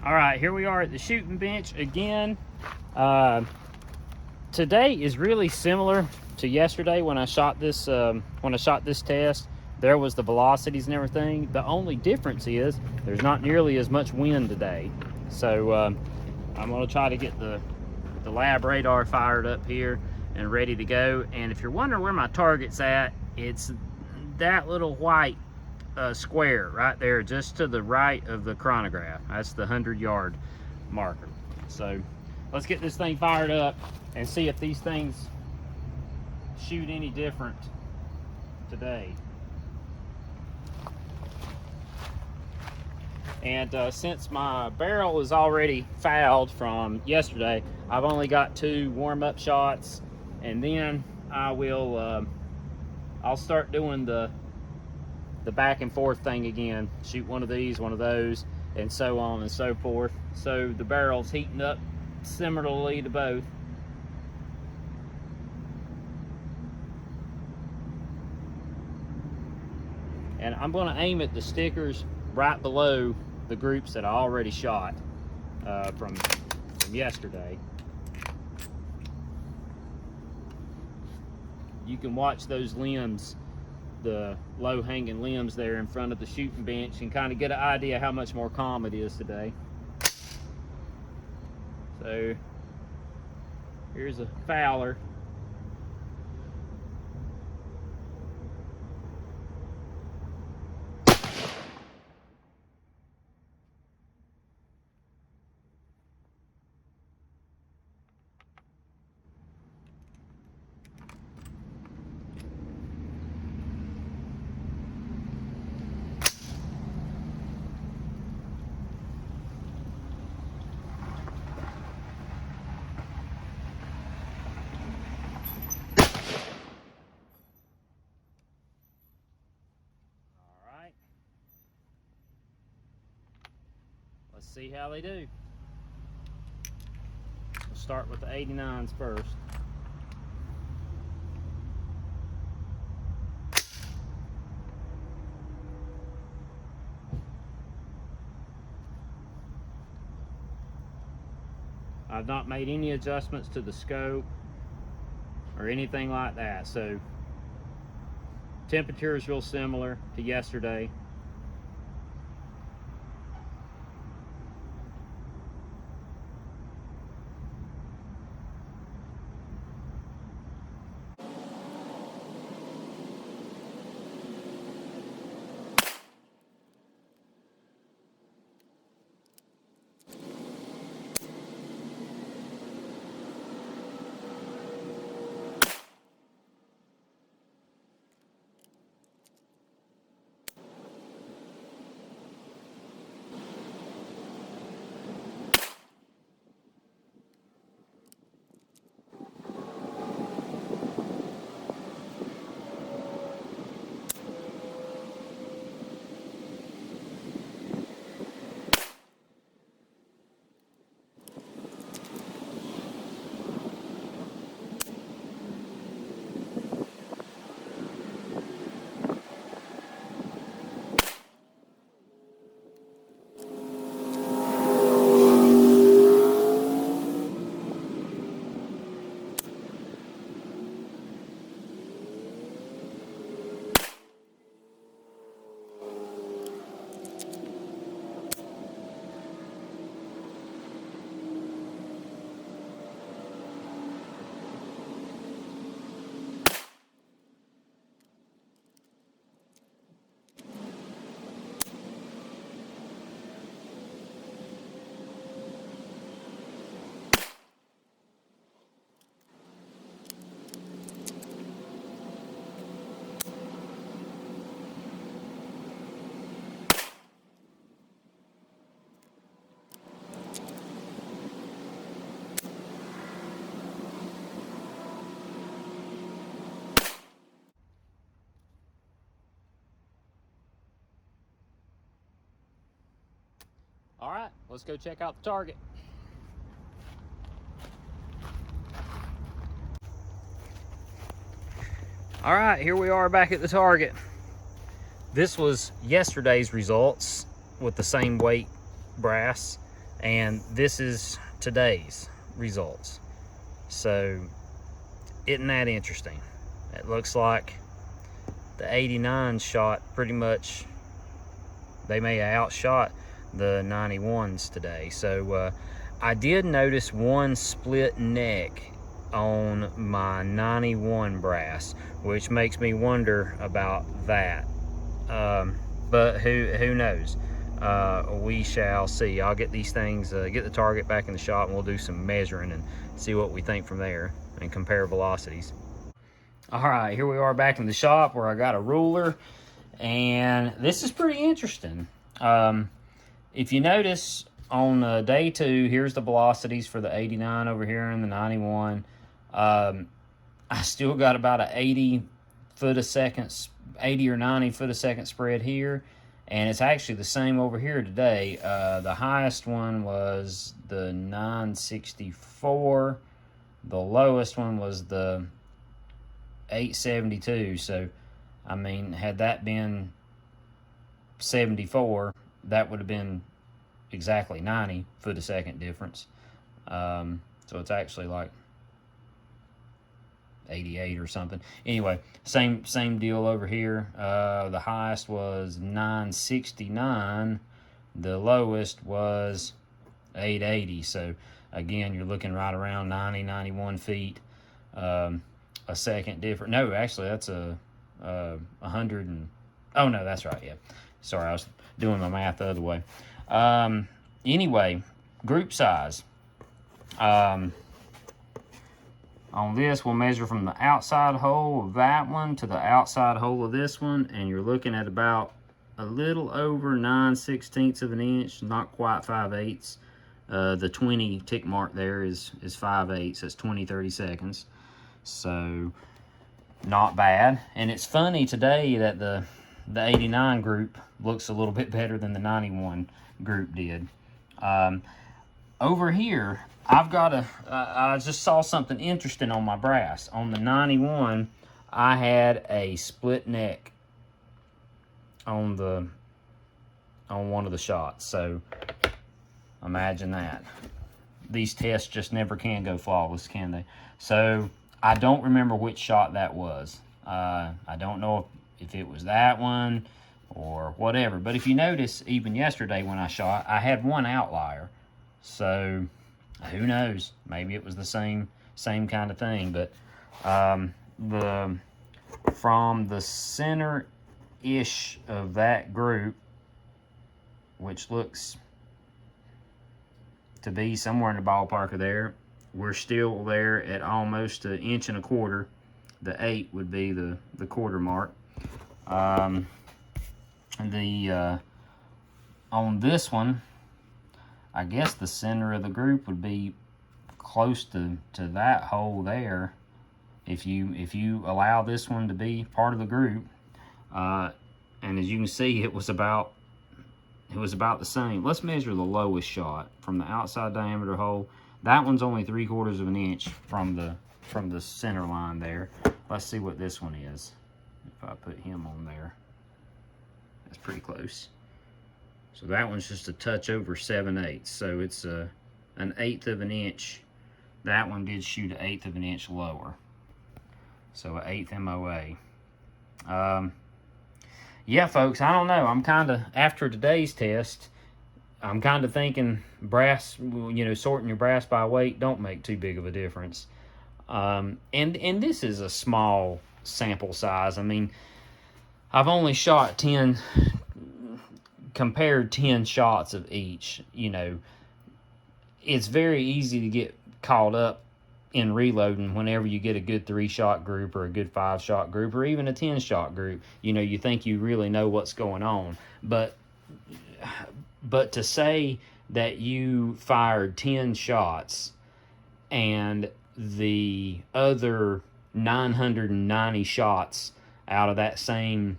All right, here we are at the shooting bench again. Today is really similar to yesterday when I shot this. Test, there was the velocities and everything. The only difference is there's not nearly as much wind today. So I'm gonna try to get the lab radar fired up here and ready to go. And if you're wondering where my target's at, it's that little white square right there just to the right of the chronograph. That's the 100-yard marker. So let's get this thing fired up and see if these things shoot any different today. And since my barrel is already fouled from yesterday, I've only got 2 warm-up shots, and then I'll start doing the back and forth thing again. Shoot one of these, one of those, and so on and so forth. So the barrel's heating up similarly to both. And I'm going to aim at the stickers right below the groups that I already shot from yesterday. You can watch those limbs, the low-hanging limbs there in front of the shooting bench, and kind of get an idea how much more calm it is today. So here's a fouler. Let's see how they do. We'll start with the 89s first. I've not made any adjustments to the scope or anything like that, so temperature is real similar to yesterday. All right, let's go check out the target. All right, here we are back at the target. This was yesterday's results with the same weight brass. And this is today's results. So isn't that interesting? It looks like the 89 shot pretty much, they may have outshot the 91s today. So I did notice one split neck on my 91 brass, which makes me wonder about that. But who knows? We shall see. I'll get these things, get the target back in the shop, and we'll do some measuring and see what we think from there and compare velocities. All right, here we are back in the shop where I got a ruler, and this is pretty interesting. If you notice on day 2, here's the velocities for the 89 over here and the 91. I still got about a 80 foot a second, 80 or 90 foot a second spread here, and it's actually the same over here today. The highest one was the 964. The lowest one was the 872. So, I mean, had that been 74, that would have been exactly 90 foot a second difference. So it's actually like 88 or something. Anyway, same deal over here. The highest was 969. The lowest was 880. So again, you're looking right around 90, 91 feet a second different. No, actually, that's a 100 and, oh no, that's right. Yeah, sorry, I was doing my math the other way. Anyway, group size. On this, we'll measure from the outside hole of that one to the outside hole of this one, and you're looking at about a little over 9/16 of an inch, not quite 5/8. The 20 tick mark there is 5/8. That's 20-30 seconds. So not bad. And it's funny today that the 89 group looks a little bit better than the 91 group did. Over here, I've got I just saw something interesting on my brass. On the 91, I had a split neck on one of the shots. So imagine that. These tests just never can go flawless, can they? So I don't remember which shot that was. I don't know if it was that one or whatever. But if you notice, even yesterday when I shot, I had one outlier. So who knows? Maybe it was the same kind of thing. But from the center-ish of that group, which looks to be somewhere in the ballpark of there, we're still there at almost 1.25 inches. The 8 would be the quarter mark. On this one, I guess the center of the group would be close to that hole there. If you allow this one to be part of the group, and as you can see, it was about the same. Let's measure the lowest shot from the outside diameter hole. That one's only 3/4 of an inch from the center line there. Let's see what this one is. If I put him on there, that's pretty close. So that one's just a touch over 7/8. So it's an 1/8 of an inch. That one did shoot 1/8 of an inch lower. So an 1/8 MOA. Yeah, folks, I don't know. I'm kind of, after today's test, I'm kind of thinking brass, sorting your brass by weight don't make too big of a difference. And this is a small sample size. I mean, I've only shot 10 shots of each. It's very easy to get caught up in reloading whenever you get a good 3-shot group or a good 5-shot group or even a 10-shot group. You think you really know what's going on. But to say that you fired 10 shots and the other 990 shots out of that same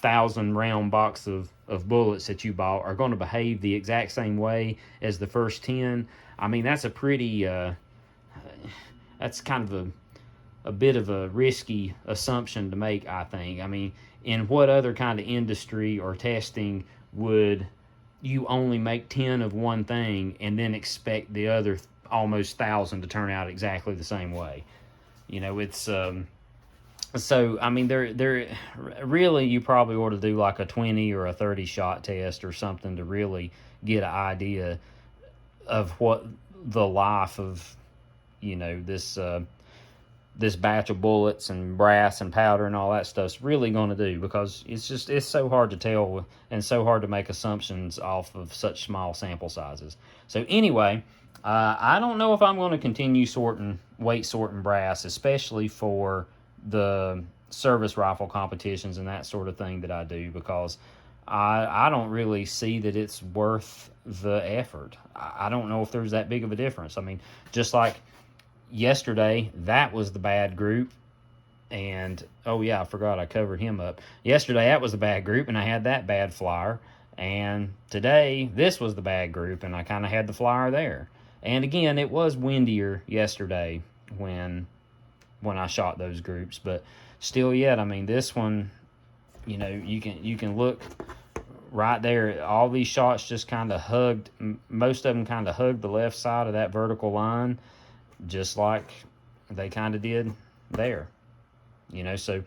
1,000-round box of bullets that you bought are going to behave the exact same way as the first 10, I mean, that's a pretty, that's kind of a bit of a risky assumption to make, I think. I mean, in what other kind of industry or testing would you only make 10 of one thing and then expect the other almost 1,000 to turn out exactly the same way. You know, it's so I mean, there really you probably ought to do like a 20 or a 30 shot test or something to really get an idea of what the life of, you know, this batch of bullets and brass and powder and all that stuff's really going to do, because it's so hard to tell and so hard to make assumptions off of such small sample sizes. So anyway, I don't know if I'm going to continue weight sorting brass, especially for the service rifle competitions and that sort of thing that I do, because I don't really see that it's worth the effort. I don't know if there's that big of a difference. I mean, just like yesterday, that was the bad group, and oh yeah, I forgot I covered him up. Yesterday, that was the bad group, and I had that bad flyer, and today, this was the bad group, and I kind of had the flyer there. And again, it was windier yesterday when I shot those groups, but still yet, I mean, this one, you know, you can look right there. All these shots just kind of hugged, most of them kind of hugged the left side of that vertical line, just like they kind of did there, you know. So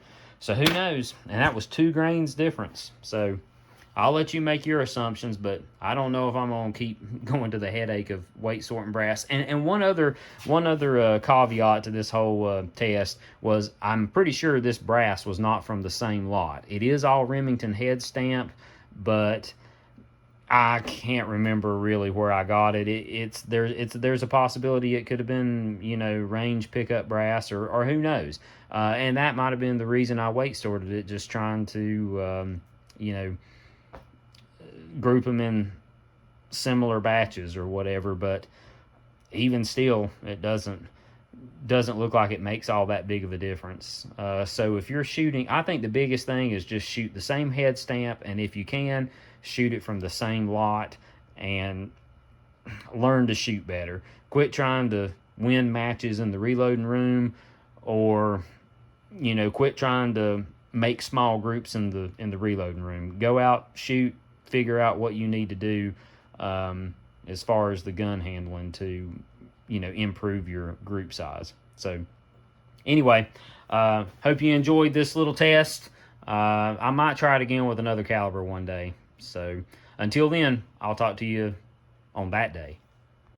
who knows? And that was 2 grains difference. So I'll let you make your assumptions, but I don't know if I'm gonna keep going to the headache of weight sorting brass. And one other caveat to this whole test was, I'm pretty sure this brass was not from the same lot. It is all Remington head stamped, but I can't remember really where I got it. There's a possibility it could have been, you know, range pickup brass, or who knows. And that might have been the reason I weight sorted it, just trying to, you know, group them in similar batches or whatever. But even still, it doesn't look like it makes all that big of a difference. So if you're shooting, I think the biggest thing is just shoot the same head stamp, and if you can, shoot it from the same lot and learn to shoot better. Quit trying to win matches in the reloading room, or, you know, quit trying to make small groups in the reloading room. Go out, shoot, figure out what you need to do as far as the gun handling to, you know, improve your group size. So anyway, hope you enjoyed this little test. I might try it again with another caliber one day. So until then, I'll talk to you on that day.